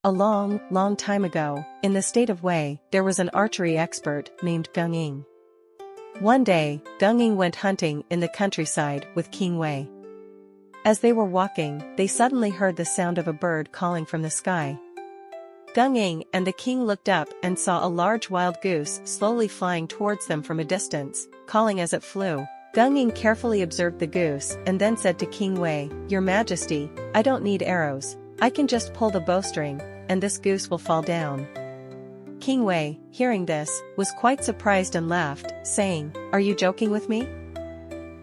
A long, long time ago, in the state of Wei, there was an archery expert named Geng Ying. One day, Geng Ying went hunting in the countryside with King Wei. As they were walking, they suddenly heard the sound of a bird calling from the sky. Geng Ying and the king looked up and saw a large wild goose slowly flying towards them from a distance, calling as it flew. Geng Ying carefully observed the goose and then said to King Wei, "Your Majesty, I don't need arrows, I can just pull the bowstring, and this goose will fall down." King Wei, hearing this, was quite surprised and laughed, saying, "Are you joking with me?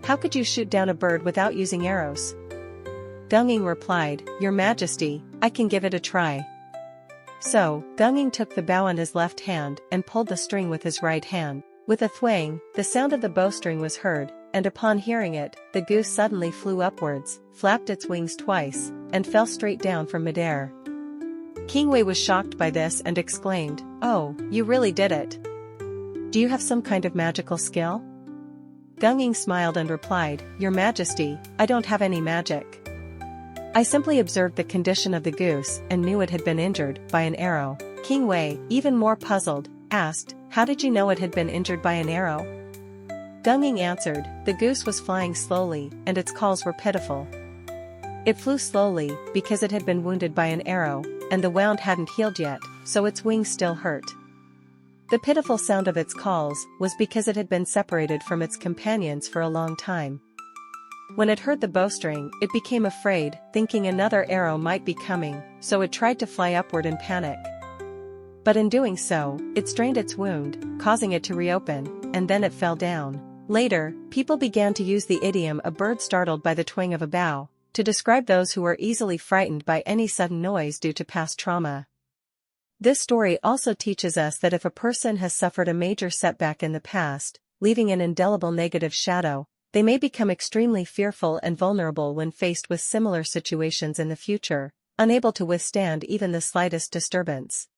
How could you shoot down a bird without using arrows?" Geng Ying replied, "Your Majesty, I can give it a try." So, Geng Ying took the bow in his left hand and pulled the string with his right hand. With a twang, the sound of the bowstring was heard, and upon hearing it, the goose suddenly flew upwards, flapped its wings twice, and fell straight down from midair. King Wei was shocked by this and exclaimed, "Oh, you really did it. Do you have some kind of magical skill?" Geng Ying smiled and replied, "Your Majesty, I don't have any magic. I simply observed the condition of the goose and knew it had been injured by an arrow." King Wei, even more puzzled, asked, "How did you know it had been injured by an arrow?" Geng Ying answered, "The goose was flying slowly and its calls were pitiful. It flew slowly because it had been wounded by an arrow, and the wound hadn't healed yet, so its wings still hurt. The pitiful sound of its calls was because it had been separated from its companions for a long time. When it heard the bowstring, it became afraid, thinking another arrow might be coming, so it tried to fly upward in panic. But in doing so, it strained its wound, causing it to reopen, and then it fell down." Later, people began to use the idiom "a bird startled by the twang of a bow" to describe those who were easily frightened by any sudden noise due to past trauma. This story also teaches us that if a person has suffered a major setback in the past, leaving an indelible negative shadow, they may become extremely fearful and vulnerable when faced with similar situations in the future, unable to withstand even the slightest disturbance.